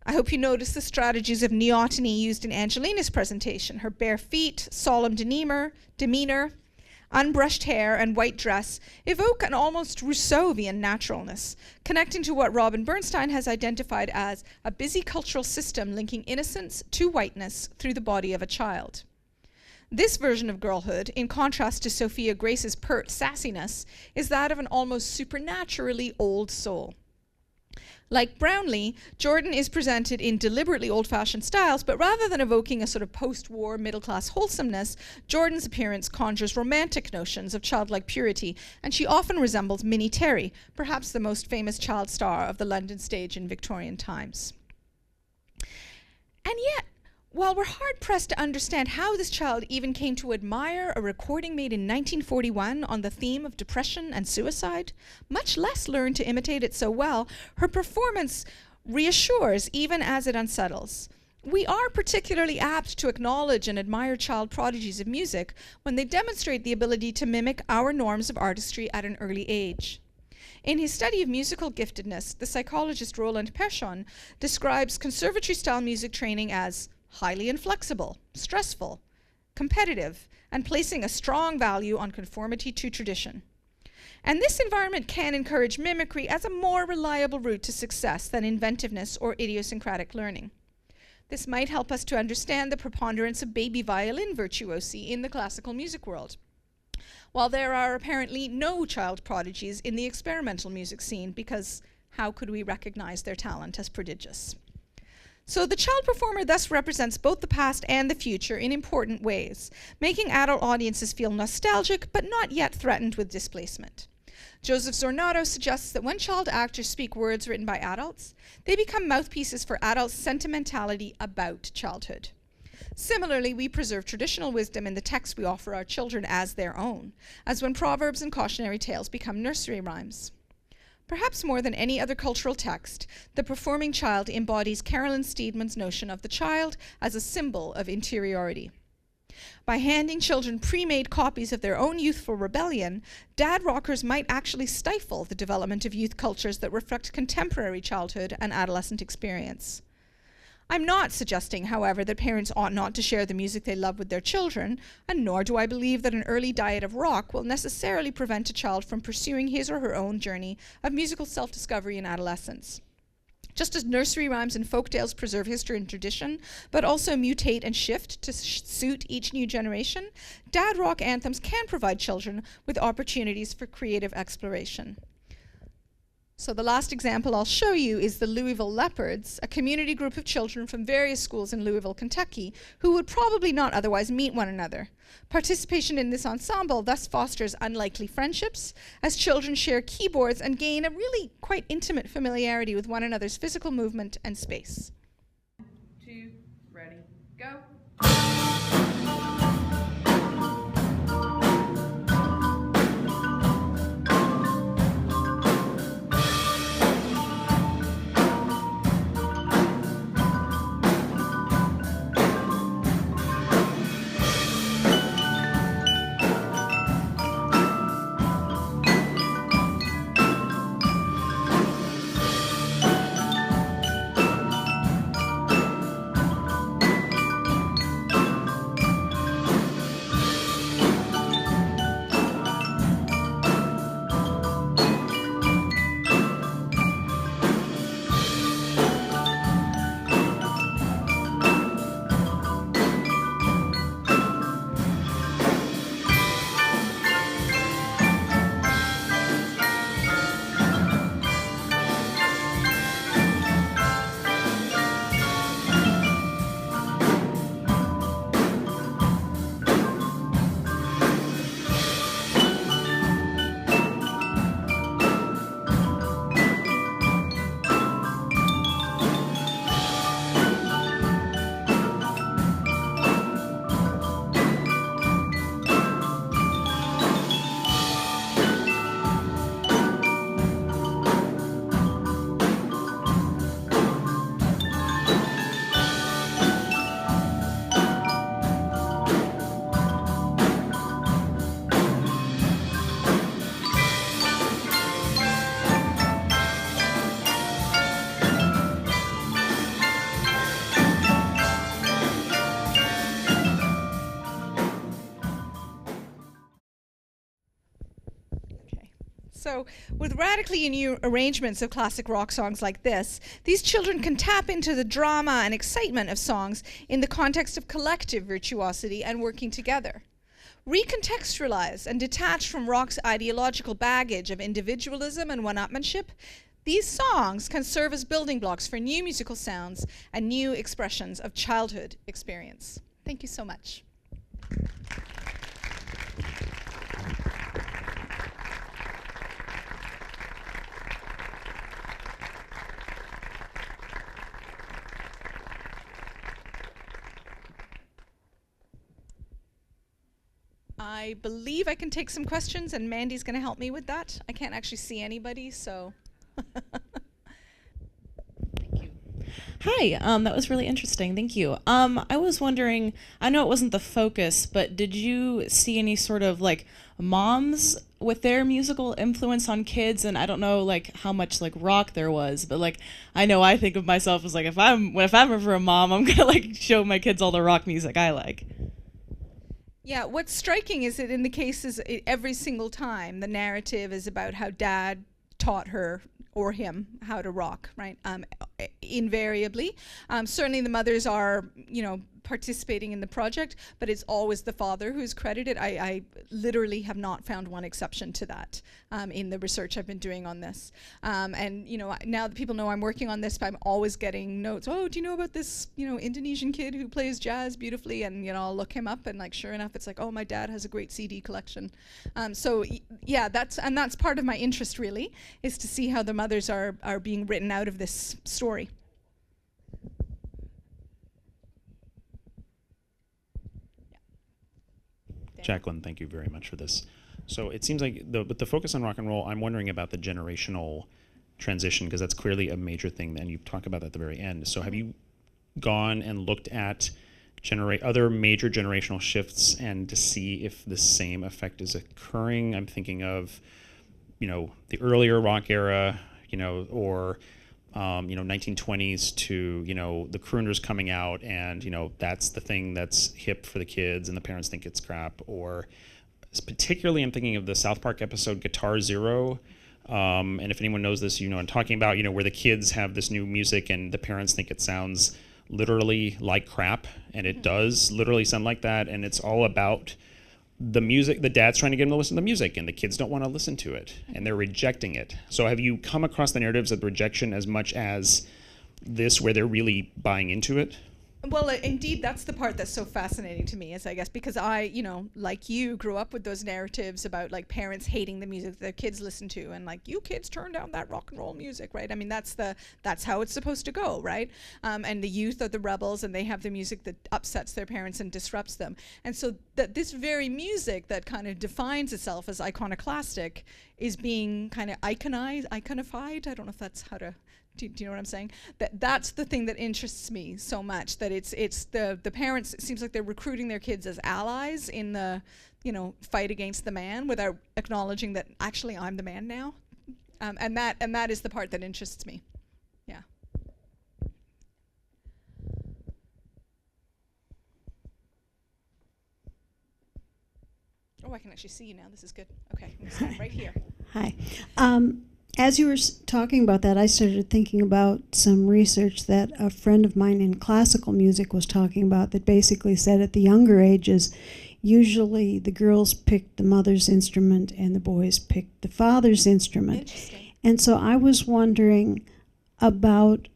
I hope you notice the strategies of neoteny used in Angelina's presentation. Her bare feet, solemn demeanor, unbrushed hair, and white dress evoke an almost Rousseauvian naturalness, connecting to what Robin Bernstein has identified as a busy cultural system linking innocence to whiteness through the body of a child. This version of girlhood, in contrast to Sophia Grace's pert sassiness, is that of an almost supernaturally old soul. Like Brownlee, Jordan is presented in deliberately old-fashioned styles, but rather than evoking a sort of post-war middle-class wholesomeness, Jordan's appearance conjures romantic notions of childlike purity, and she often resembles Minnie Terry, perhaps the most famous child star of the London stage in Victorian times. And yet, while we're hard-pressed to understand how this child even came to admire a recording made in 1941 on the theme of depression and suicide, much less learn to imitate it so well, her performance reassures even as it unsettles. We are particularly apt to acknowledge and admire child prodigies of music when they demonstrate the ability to mimic our norms of artistry at an early age. In his study of musical giftedness, the psychologist Roland Perschon describes conservatory-style music training as highly inflexible, stressful, competitive, and placing a strong value on conformity to tradition. And this environment can encourage mimicry as a more reliable route to success than inventiveness or idiosyncratic learning. This might help us to understand the preponderance of baby violin virtuosi in the classical music world, while there are apparently no child prodigies in the experimental music scene, because how could we recognize their talent as prodigious? So the child performer thus represents both the past and the future in important ways, making adult audiences feel nostalgic but not yet threatened with displacement. Joseph Zornato suggests that when child actors speak words written by adults, they become mouthpieces for adults' sentimentality about childhood. Similarly, we preserve traditional wisdom in the texts we offer our children as their own, as when proverbs and cautionary tales become nursery rhymes. Perhaps more than any other cultural text, the performing child embodies Carolyn Steedman's notion of the child as a symbol of interiority. By handing children pre-made copies of their own youthful rebellion, dad rockers might actually stifle the development of youth cultures that reflect contemporary childhood and adolescent experience. I'm not suggesting, however, that parents ought not to share the music they love with their children, and nor do I believe that an early diet of rock will necessarily prevent a child from pursuing his or her own journey of musical self-discovery in adolescence. Just as nursery rhymes and folktales preserve history and tradition, but also mutate and shift to suit each new generation, dad rock anthems can provide children with opportunities for creative exploration. So the last example I'll show you is the Louisville Leopards, a community group of children from various schools in Louisville, Kentucky, who would probably not otherwise meet one another. Participation in this ensemble thus fosters unlikely friendships, as children share keyboards and gain a really quite intimate familiarity with one another's physical movement and space.
1, 2, ready, go.
So, with radically new arrangements of classic rock songs like this, these children can tap into the drama and excitement of songs in the context of collective virtuosity and working together. Recontextualized and detached from rock's ideological baggage of individualism and one-upmanship, these songs can serve as building blocks for new musical sounds and new expressions of childhood experience. Thank you so much. I believe I can take some questions, and Mandy's going to help me with that. I can't actually see anybody, so.
Thank you. Hi, Hi, that was really interesting. Thank you. I was wondering, I know it wasn't the focus, but did you see any sort of like moms with their musical influence on kids? And I don't know like how much like rock there was, but like I know I think of myself as like if I'm ever a mom, I'm gonna like show my kids all the rock music I like.
Yeah, what's striking is that in the cases, every single time, the narrative is about how dad taught her or him how to rock, right? Invariably. Certainly the mothers are, participating in the project, but it's always the father who's credited. I literally have not found one exception to that in the research I've been doing on this. And, now that people know I'm working on this, I'm always getting notes. Oh, do you know about this, Indonesian kid who plays jazz beautifully? And, I'll look him up and like, sure enough, it's like, oh, my dad has a great CD collection. Yeah, that's part of my interest really, is to see how the mothers are being written out of this story.
Jacqueline, thank you very much for this. So it seems like with the focus on rock and roll, I'm wondering about the generational transition, because that's clearly a major thing, and you talk about that at the very end. So have you gone and looked at other major generational shifts and to see if the same effect is occurring? I'm thinking of, the earlier rock era, or 1920s to, the crooners coming out and, that's the thing that's hip for the kids and the parents think it's crap. Or particularly I'm thinking of the South Park episode Guitar Zero. And if anyone knows this, I'm talking about, where the kids have this new music and the parents think it sounds literally like crap. And it does literally sound like that. And it's all about the music. The dad's trying to get them to listen to the music and the kids don't want to listen to it and they're rejecting it. So have you come across the narratives of rejection as much as this, where they're really buying into it?
Well, indeed, that's the part that's so fascinating to me, is I guess because I, like you, grew up with those narratives about like parents hating the music that their kids listen to, and like, you kids turn down that rock and roll music, right? I mean, that's how it's supposed to go, right? And the youth are the rebels, and they have the music that upsets their parents and disrupts them. And so that this very music that kind of defines itself as iconoclastic is being kind of iconified. I don't know if that's how to. Do you know what I'm saying? That's the thing that interests me so much, that it's the parents, it seems like they're recruiting their kids as allies in the, fight against the man, without acknowledging that actually I'm the man now. And that is the part that interests me. Yeah. Oh, I can actually see you now. This is good. Okay, I'm going to stand right here.
Hi. As you were talking about that, I started thinking about some research that a friend of mine in classical music was talking about, that basically said at the younger ages, usually the girls picked the mother's instrument and the boys picked the father's instrument.
Interesting.
And so I was wondering about,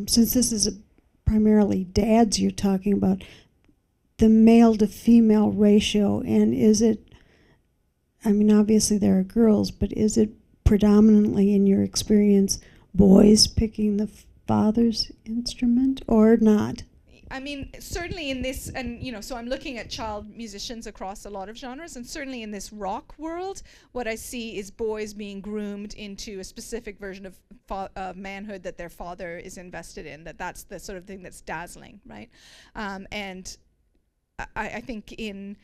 since this is primarily dads you're talking about, the male to female ratio, and is it, I mean, obviously there are girls, but is it predominantly, in your experience, boys picking the father's instrument or not?
I mean, certainly in this, and so I'm looking at child musicians across a lot of genres, and certainly in this rock world, what I see is boys being groomed into a specific version of manhood that their father is invested in, that's the sort of thing that's dazzling, right? And I think in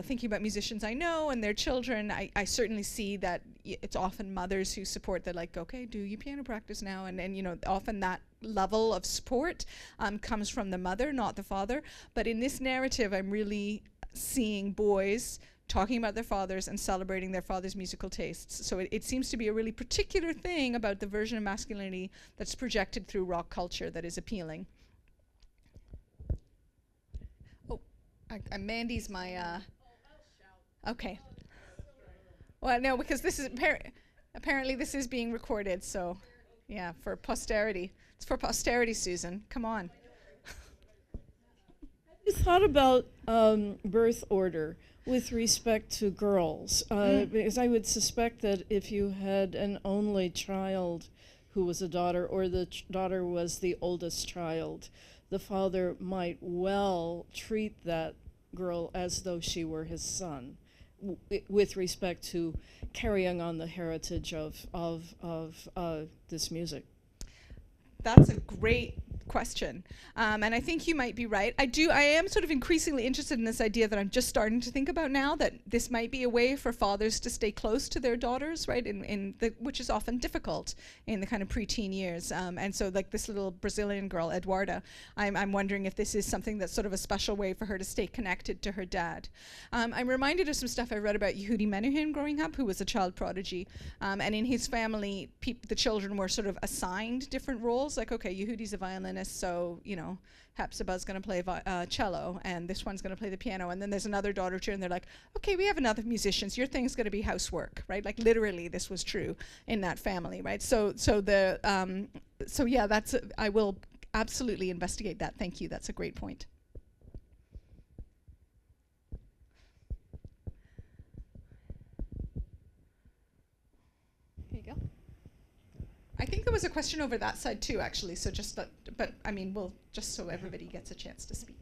thinking about musicians I know and their children, I certainly see that it's often mothers who support. They're like, okay, do your piano practice now. And often that level of support comes from the mother, not the father. But in this narrative, I'm really seeing boys talking about their fathers and celebrating their father's musical tastes. So it seems to be a really particular thing about the version of masculinity that's projected through rock culture that is appealing. Mandy's my, okay. Well, no, because this is, apparently this is being recorded, so, yeah, for posterity. It's for posterity, Susan. Come on.
You thought about birth order with respect to girls, because I would suspect that if you had an only child who was a daughter, or the daughter was the oldest child, the father might well treat that girl as though she were his son, with respect to carrying on the heritage of this music.
That's a great question. And I think you might be right. I am sort of increasingly interested in this idea that I'm just starting to think about now, that this might be a way for fathers to stay close to their daughters, right? Which is often difficult in the kind of preteen years. And so like this little Brazilian girl, Eduarda, I'm wondering if this is something that's sort of a special way for her to stay connected to her dad. I'm reminded of some stuff I read about Yehudi Menuhin growing up, who was a child prodigy. And in his family, the children were sort of assigned different roles. Like, okay, Yehudi's a violinist, so, you know, Hepzibah's going to play cello, and this one's going to play the piano, and then there's another daughter too, and they're like, okay, we have another musicians, your thing's going to be housework, right? Like literally this was true in that family, right? So yeah, I will absolutely investigate that. Thank you, that's a great point. There you go. I think there was a question over that side too, actually. So but I mean, we'll just so everybody gets a chance to speak.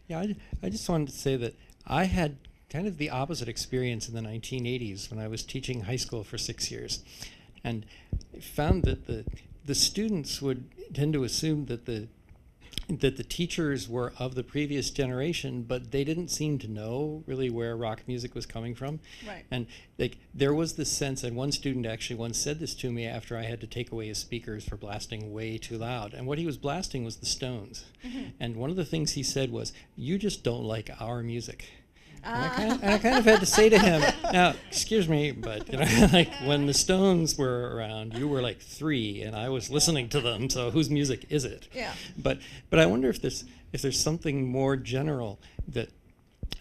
Yeah, I just wanted to say that I had kind of the opposite experience in the 1980s when I was teaching high school for 6 years, and I found that the students would tend to assume that the teachers were of the previous generation, but they didn't seem to know really where rock music was coming from.
Right.
And like there was this sense, and one student actually once said this to me after I had to take away his speakers for blasting way too loud. And what he was blasting was the Stones. Mm-hmm. And one of the things he said was, "You just don't like our music." And I kind of had to say to him, now, excuse me, but you know, like when the Stones were around, you were like 3, and I was listening to them. So whose music is it?
Yeah.
But I wonder if there's something more general, that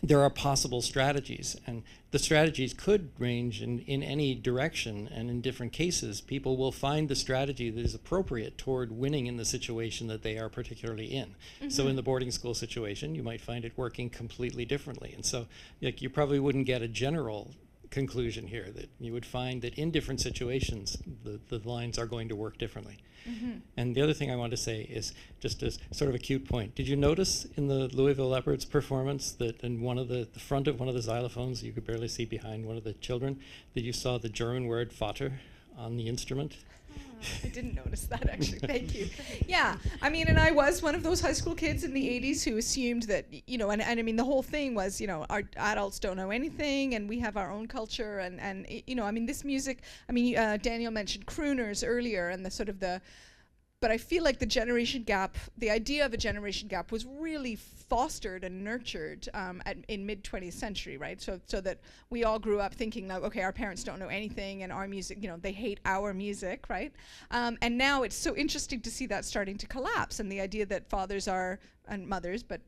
there are possible strategies, and the strategies could range in any direction, and in different cases people will find the strategy that is appropriate toward winning in the situation that they are particularly in. Mm-hmm. So in the boarding school situation, you might find it working completely differently, and so like you probably wouldn't get a general conclusion here, that you would find that in different situations the lines are going to work differently. Mm-hmm. And the other thing I want to say is just as sort of a cute point. Did you notice in the Louisville Leopards performance that in one of the front of one of the xylophones, you could barely see behind one of the children, that you saw the German word Vater on the instrument?
I didn't notice that, actually. Thank you. Yeah, I mean, and I was one of those high school kids in the 80s who assumed that, you know, and I mean, the whole thing was, you know, our adults don't know anything, and we have our own culture, and you know, I mean, this music, I mean, Daniel mentioned crooners earlier, and the sort of but I feel like the generation gap, the idea of a generation gap was really fostered and nurtured in mid-20th century, right? So that we all grew up thinking like, okay, our parents don't know anything, and our music, you know, they hate our music, right? And now it's so interesting to see that starting to collapse, and the idea that fathers are, and mothers, but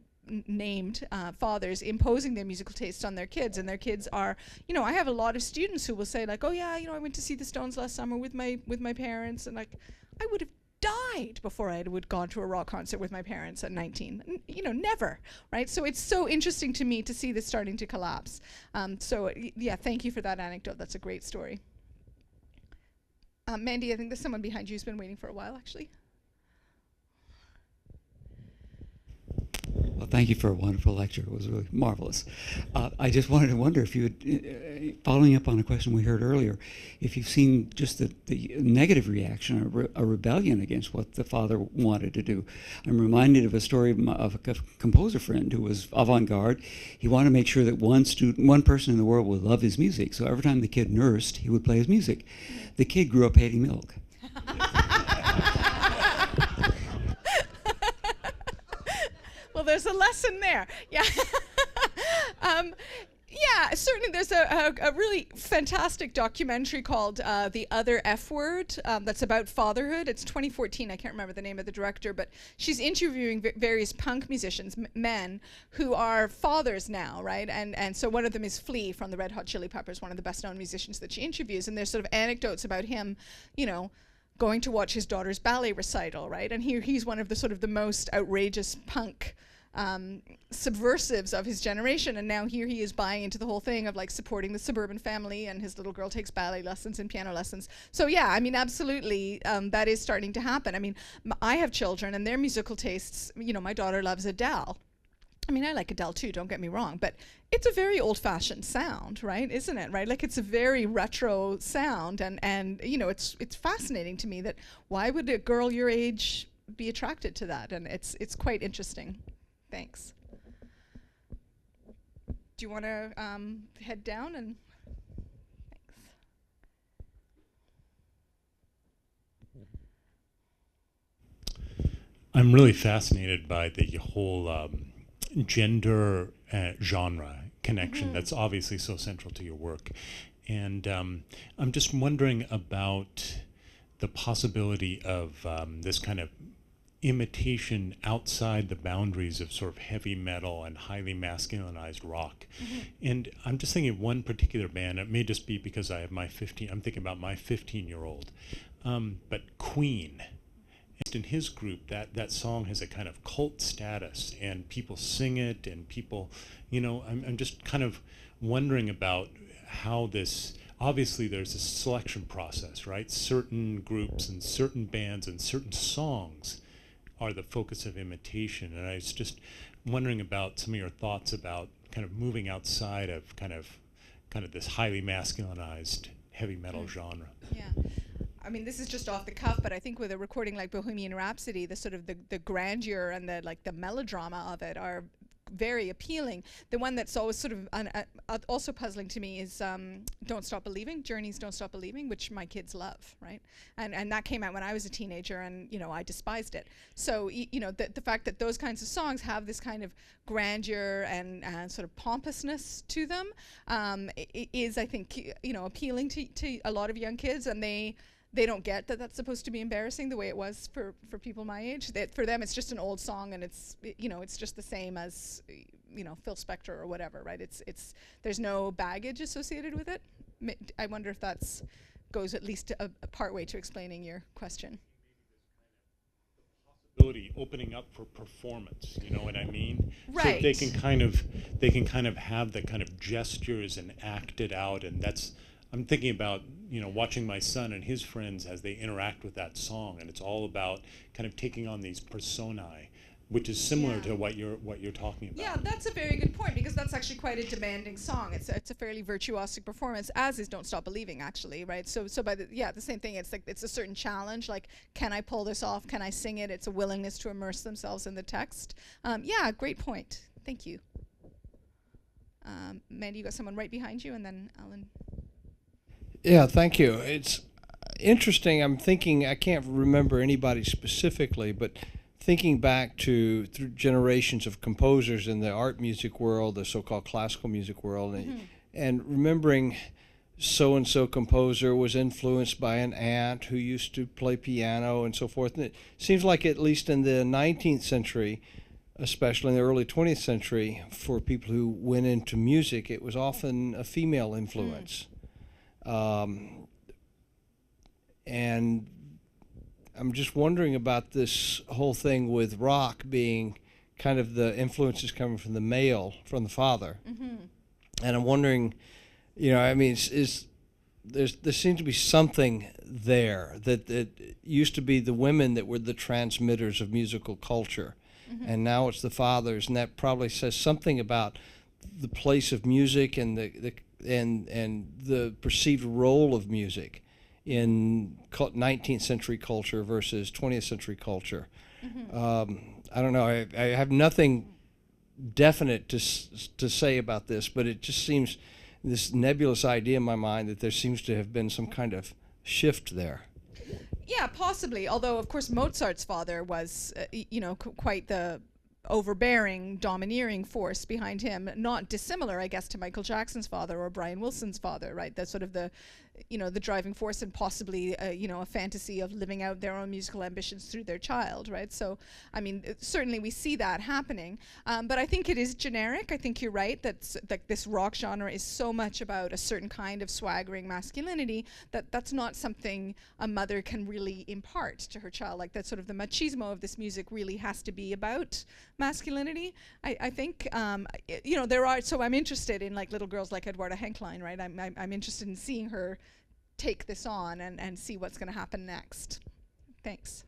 named fathers imposing their musical tastes on their kids, and their kids are, you know, I have a lot of students who will say like, oh yeah, you know, I went to see the Stones last summer with my parents, and like, I would have died before I would gone to a rock concert with my parents at 19. You know, never, right? So it's so interesting to me to see this starting to collapse. Yeah, thank you for that anecdote. That's a great story. Mandy, I think there's someone behind you who's been waiting for a while, actually.
Well, thank you for a wonderful lecture. It was really marvelous. I just wanted to wonder if you would, following up on a question we heard earlier, if you've seen just the negative reaction, or a rebellion against what the father wanted to do. I'm reminded of a story of a composer friend who was avant-garde. He wanted to make sure that one person in the world would love his music. So every time the kid nursed, he would play his music. The kid grew up hating milk.
Well, there's a lesson there. Yeah. Yeah, certainly there's a really fantastic documentary called The Other F Word that's about fatherhood. It's 2014. I can't remember the name of the director, but she's interviewing various punk musicians, men, who are fathers now, right? And so one of them is Flea from the Red Hot Chili Peppers, one of the best-known musicians that she interviews. And there's sort of anecdotes about him, you know, going to watch his daughter's ballet recital, right? And here he's one of the sort of the most outrageous punk subversives of his generation, and now here he is buying into the whole thing of like supporting the suburban family, and his little girl takes ballet lessons and piano lessons. So yeah, I mean, absolutely, that is starting to happen. I mean, I have children, and their musical tastes, you know, my daughter loves Adele. I mean, I like Adele too, don't get me wrong, but it's a very old-fashioned sound, right? Isn't it, right? Like, it's a very retro sound, and you know, it's fascinating to me that why would a girl your age be attracted to that? And it's quite interesting. Thanks. Do you want to head down and...
I'm really fascinated by the whole gender genre connection that's obviously so central to your work. And I'm just wondering about the possibility of this kind of imitation outside the boundaries of sort of heavy metal and highly masculinized rock. And I'm just thinking of one particular band. It may just be because I have I'm thinking about my 15-year-old, but Queen. In his group, that song has a kind of cult status, and people sing it, and people, you know, I'm just kind of wondering about how this, obviously there's a selection process, right? Certain groups and certain bands and certain songs are the focus of imitation, and I was just wondering about some of your thoughts about kind of moving outside of kind of this highly masculinized heavy metal genre.
Yeah. I mean, this is just off the cuff, but I think with a recording like Bohemian Rhapsody, the sort of the grandeur and the melodrama of it are very appealing. The one that's always sort of also puzzling to me is Don't Stop Believing, Journey's Don't Stop Believing, which my kids love, right? And that came out when I was a teenager, and, you know, I despised it. So, you know, the fact that those kinds of songs have this kind of grandeur and sort of pompousness to them is, I think, you know, appealing to a lot of young kids, and they don't get that that's supposed to be embarrassing the way it was for people my age. For them, it's just an old song, and it's just the same as, you know, Phil Spector or whatever, right? It's there's no baggage associated with it. I wonder if that's goes at least a part way to explaining your question.
Opening up for performance, you know what I mean?
Right.
So they can kind of have the kind of gestures and act it out, and that's. I'm thinking about, you know, watching my son and his friends as they interact with that song, and it's all about kind of taking on these personae, which is similar to what you're talking about.
Yeah, that's a very good point, because that's actually quite a demanding song. It's a fairly virtuosic performance, as is Don't Stop Believing, actually, right? So by the same thing. It's like it's a certain challenge. Like, can I pull this off? Can I sing it? It's a willingness to immerse themselves in the text. Yeah, great point. Thank you. Mandy, you got someone right behind you, and then Alan.
Yeah, thank you. It's interesting. I'm thinking, I can't remember anybody specifically, but thinking back through generations of composers in the art music world, the so-called classical music world, and remembering so-and-so composer was influenced by an aunt who used to play piano and so forth. And it seems like, at least in the 19th century, especially in the early 20th century, for people who went into music, it was often a female influence. And I'm just wondering about this whole thing with rock being kind of the influences coming from the male, from the father. And I'm wondering, you know, I mean, there seems to be something there that used to be the women that were the transmitters of musical culture, and now it's the fathers, and that probably says something about the place of music and the perceived role of music in 19th century culture versus 20th century culture. I don't know. I have nothing definite to say about this, but it just seems this nebulous idea in my mind that there seems to have been some kind of shift there.
Yeah, possibly. Although, of course, Mozart's father was, you know, quite the overbearing, domineering force behind him, not dissimilar, I guess, to Michael Jackson's father or Brian Wilson's father, right? That's sort of the driving force, and possibly, a fantasy of living out their own musical ambitions through their child, right? So, I mean, certainly we see that happening, but I think it is generic. I think you're right that this rock genre is so much about a certain kind of swaggering masculinity that's not something a mother can really impart to her child. Like, that sort of the machismo of this music really has to be about masculinity. I think, there are, so I'm interested in like little girls like Eduarda Henklein, right? I'm interested in seeing her take this on and see what's going to happen next. Thanks.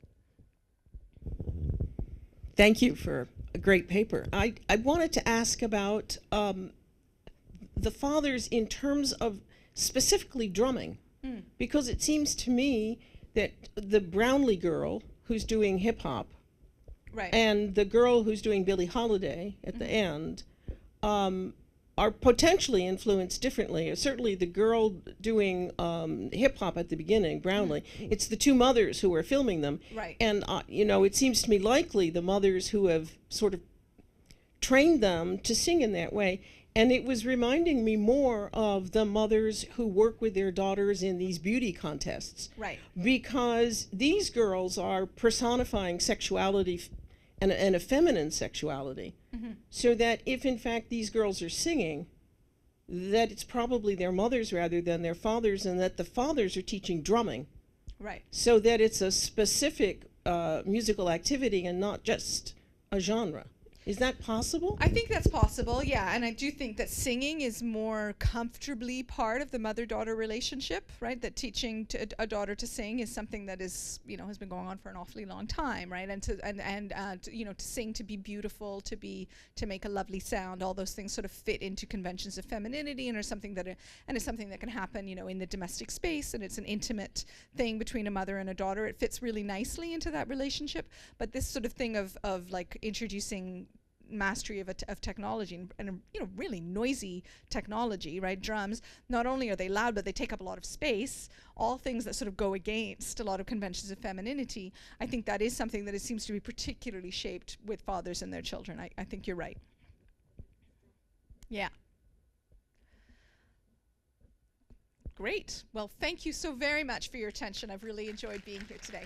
Thank you for a great paper. I wanted to ask about the fathers in terms of specifically drumming, because it seems to me that the Brownlee girl who's doing hip hop,
Right.
and the girl who's doing Billie Holiday at the end, are potentially influenced differently. Certainly the girl doing hip hop at the beginning, Brownlee, it's the two mothers who are filming them.
Right.
And, it seems to me likely the mothers who have sort of trained them to sing in that way. And it was reminding me more of the mothers who work with their daughters in these beauty contests.
Right.
Because these girls are personifying sexuality and a feminine sexuality. So that if in fact these girls are singing, that it's probably their mothers rather than their fathers, and that the fathers are teaching drumming.
Right.
So that it's a specific musical activity and not just a genre. Is that possible?
I think that's possible, yeah. And I do think that singing is more comfortably part of the mother-daughter relationship, right? That teaching a daughter to sing is something that is, has been going on for an awfully long time, right? And to sing, to be beautiful, to make a lovely sound, all those things sort of fit into conventions of femininity and are something that is something that can happen, in the domestic space, and it's an intimate thing between a mother and a daughter. It fits really nicely into that relationship. But this sort of thing of like introducing mastery of technology and really noisy technology, right? Drums, not only are they loud, but they take up a lot of space, all things that sort of go against a lot of conventions of femininity. I think that is something that it seems to be particularly shaped with fathers and their children. I think you're right. Yeah. Great. Well, thank you so very much for your attention. I've really enjoyed being here today.